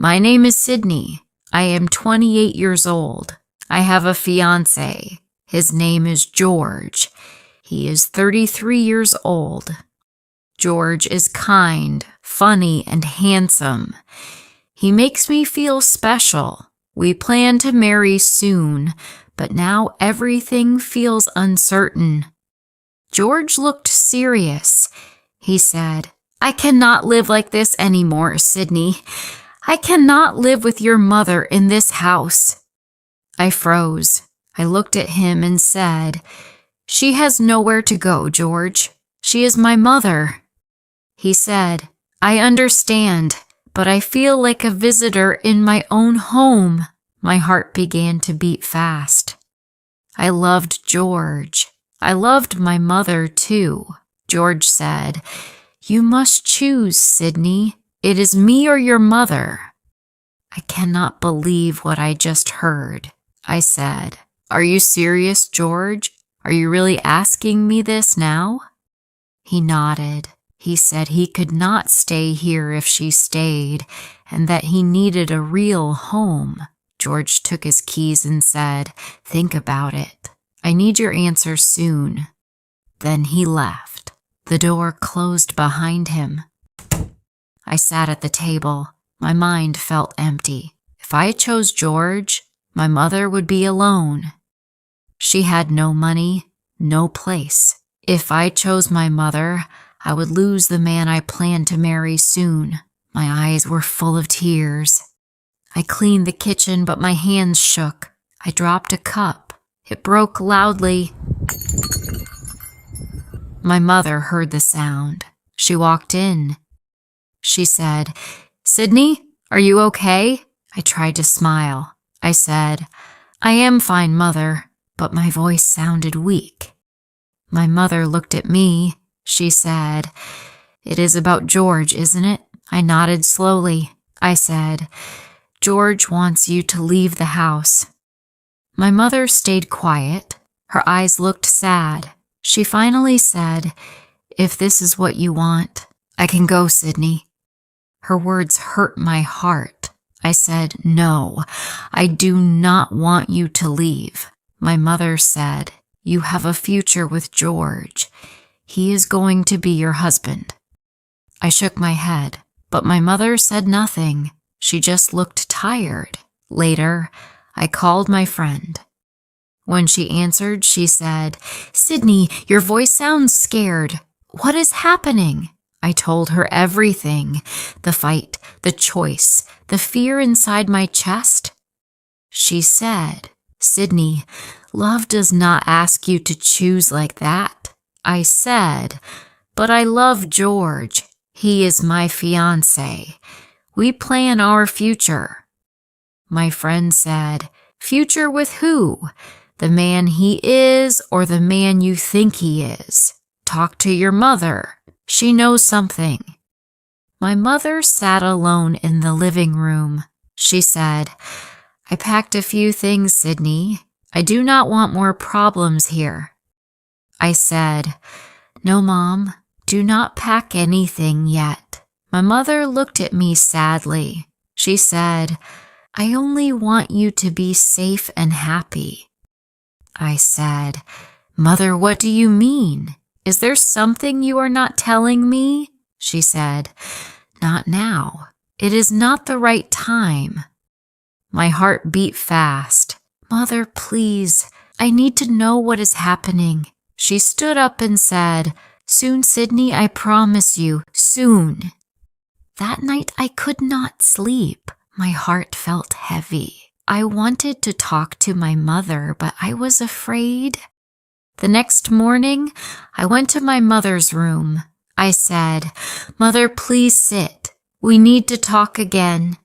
My name is Sydney. I am 28 years old. I have a fiancé. His name is George. He is 33 years old. George is kind, funny, and handsome. He makes me feel special. We plan to marry soon, but now everything feels uncertain. George looked serious. He said, I cannot live like this anymore, Sydney. I cannot live with your mother in this house. I froze. I looked at him and said, She has nowhere to go, George. She is my mother. He said, I understand, but I feel like a visitor in my own home. My heart began to beat fast. I loved George. I loved my mother, too. George said, You must choose, Sydney. It is me or your mother. I cannot believe what I just heard. I said, Are you serious, George? Are you really asking me this now? He nodded. He said he could not stay here if she stayed, and that he needed a real home. George took his keys and said, Think about it. I need your answer soon. Then he left. The door closed behind him. I sat at the table. My mind felt empty. If I chose George, my mother would be alone. She had no money, no place. If I chose my mother, I would lose the man I planned to marry soon. My eyes were full of tears. I cleaned the kitchen, but my hands shook. I dropped a cup. It broke loudly. My mother heard the sound. She walked in. She said, Sydney, are you okay? I tried to smile. I said, I am fine, Mother, but my voice sounded weak. My mother looked at me. She said, It is about George, isn't it? I nodded slowly. I said, George wants you to leave the house. My mother stayed quiet. Her eyes looked sad. She finally said, If this is what you want, I can go, Sydney. Her words hurt my heart. I said, No, I do not want you to leave. My mother said, You have a future with George. He is going to be your husband. I shook my head, but my mother said nothing. She just looked tired. Later, I called my friend. When she answered, she said, Sydney, your voice sounds scared. What is happening? I told her everything. The fight, the choice, the fear inside my chest. She said, Sydney, love does not ask you to choose like that. I said, But I love George. He is my fiancé. We plan our future. My friend said, Future with who? The man he is or the man you think he is? Talk to your mother. She knows something. My mother sat alone in the living room. She said, I packed a few things, Sydney. I do not want more problems here. I said, No, Mom, do not pack anything yet. My mother looked at me sadly. She said, I only want you to be safe and happy. I said, Mother, what do you mean? Is there something you are not telling me? She said, Not now. It is not the right time. My heart beat fast. Mother, please, I need to know what is happening. She stood up and said, Soon, Sydney, I promise you, soon. That night I could not sleep. My heart felt heavy. I wanted to talk to my mother, but I was afraid. The next morning, I went to my mother's room. I said, Mother, please sit. We need to talk again.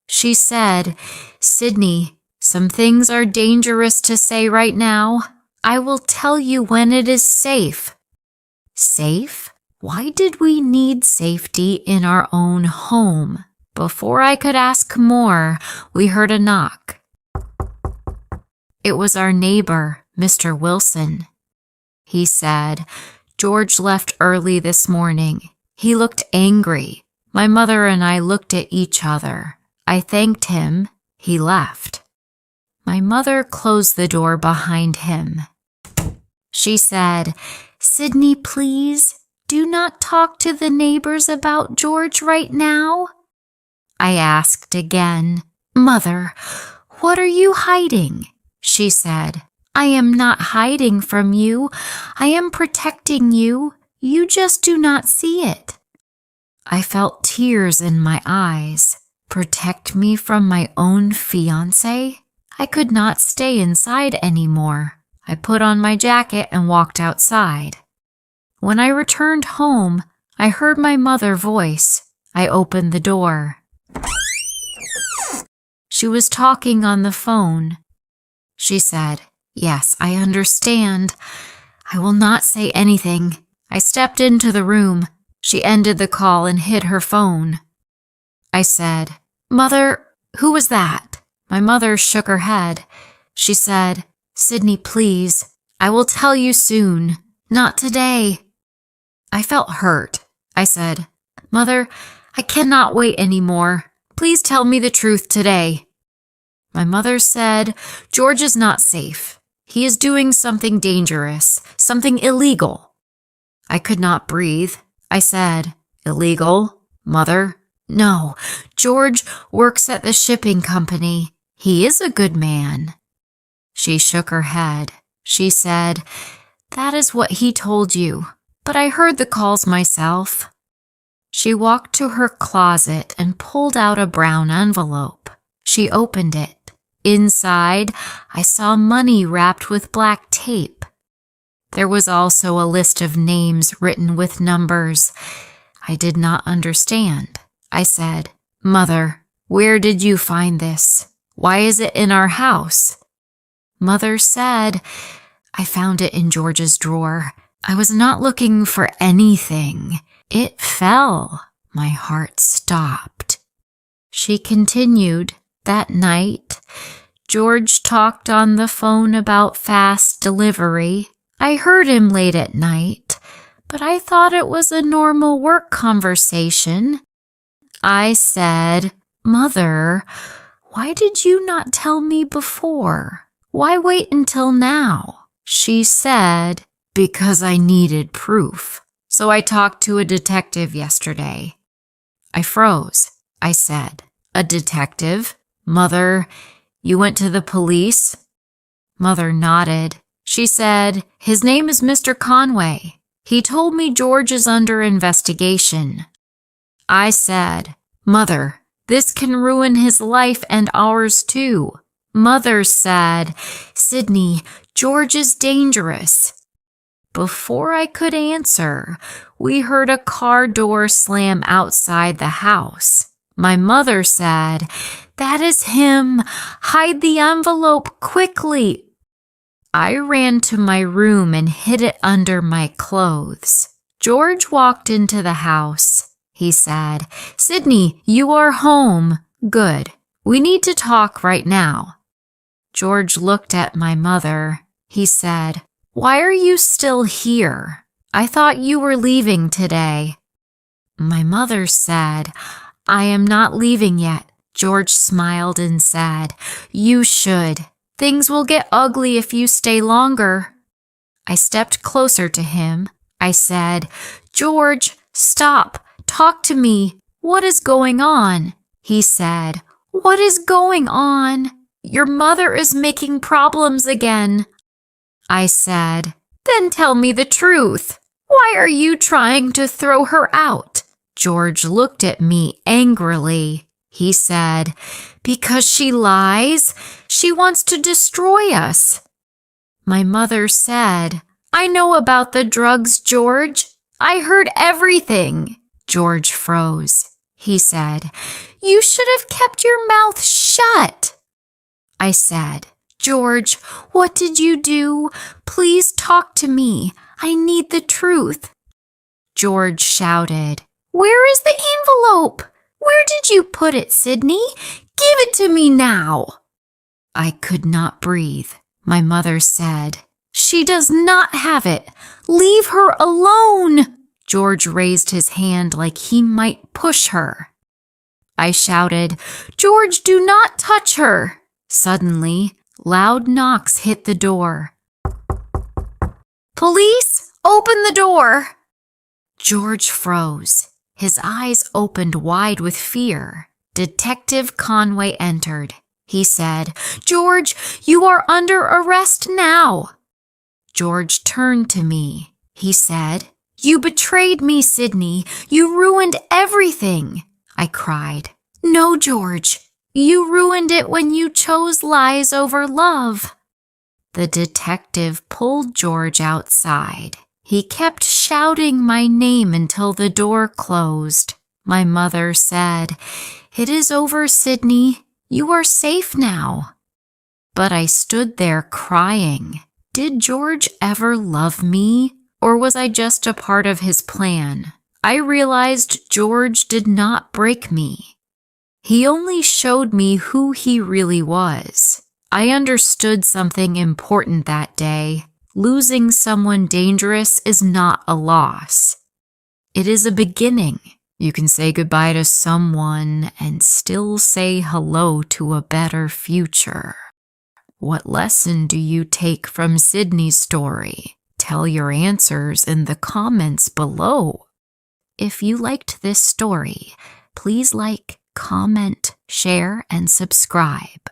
She said, Sydney, some things are dangerous to say right now. I will tell you when it is safe. Safe? Why did we need safety in our own home? Before I could ask more, we heard a knock. It was our neighbor, Mr. Wilson. He said, George left early this morning. He looked angry. My mother and I looked at each other. I thanked him. He left. My mother closed the door behind him. She said, "Sydney, please, do not talk to the neighbors about George right now." I asked again, "Mother, what are you hiding?" She said, "I am not hiding from you. I am protecting you. You just do not see it." I felt tears in my eyes. Protect me from my own fiancé? I could not stay inside anymore. I put on my jacket and walked outside. When I returned home, I heard my mother's voice. I opened the door. She was talking on the phone. She said, "Yes, I understand. I will not say anything." I stepped into the room. She ended the call and hid her phone. I said, "Mother, who was that?" My mother shook her head. She said, "Sydney, please. I will tell you soon. Not today." I felt hurt. I said, "Mother, I cannot wait anymore. Please tell me the truth today." My mother said, "George is not safe. He is doing something dangerous, something illegal." I could not breathe. I said, "Illegal, Mother?" "No, George works at the shipping company. He is a good man." She shook her head. She said, "That is what he told you, but I heard the calls myself." She walked to her closet and pulled out a brown envelope. She opened it. Inside, I saw money wrapped with black tape. There was also a list of names written with numbers. I did not understand. I said, "Mother, where did you find this? Why is it in our house?" Mother said, "I found it in George's drawer. I was not looking for anything. It fell." My heart stopped. She continued, "That night, George talked on the phone about fast delivery. I heard him late at night, but I thought it was a normal work conversation." I said, "Mother, why did you not tell me before? Why wait until now?" She said, "Because I needed proof. So I talked to a detective yesterday." I froze. I said, "A detective? Mother, you went to the police?" Mother nodded. She said, "His name is Mr. Conway. He told me George is under investigation." I said, "Mother, this can ruin his life and ours too." Mother said, "Sydney, George is dangerous." Before I could answer, we heard a car door slam outside the house. My mother said, "That is him. Hide the envelope quickly." I ran to my room and hid it under my clothes. George walked into the house. He said, "Sydney, you are home. Good. We need to talk right now." George looked at my mother. He said, "Why are you still here? I thought you were leaving today." My mother said, "I am not leaving yet." George smiled and said, "You should. Things will get ugly if you stay longer." I stepped closer to him. I said, "George, stop. Talk to me. What is going on?" He said, "What is going on? Your mother is making problems again." I said, "Then tell me the truth. Why are you trying to throw her out?" George looked at me angrily. He said, "Because she lies. She wants to destroy us." My mother said, "I know about the drugs, George. I heard everything." George froze. He said, "You should have kept your mouth shut." I said, "George, what did you do? Please talk to me. I need the truth." George shouted, "Where is the envelope? Where did you put it, Sydney? Give it to me now." I could not breathe. My mother said, "She does not have it. Leave her alone." George raised his hand like he might push her. I shouted, "George, do not touch her!" Suddenly, loud knocks hit the door. "Police, open the door!" George froze. His eyes opened wide with fear. Detective Conway entered. He said, "George, you are under arrest now." George turned to me. He said, "You betrayed me, Sydney. You ruined everything." I cried, "No, George. You ruined it when you chose lies over love." The detective pulled George outside. He kept shouting my name until the door closed. My mother said, "It is over, Sydney. You are safe now." But I stood there crying. Did George ever love me, or was I just a part of his plan? I realized George did not break me. He only showed me who he really was. I understood something important that day. Losing someone dangerous is not a loss. It is a beginning. You can say goodbye to someone and still say hello to a better future. What lesson do you take from Sydney's story? Tell your answers in the comments below. If you liked this story, please like, comment, share, and subscribe.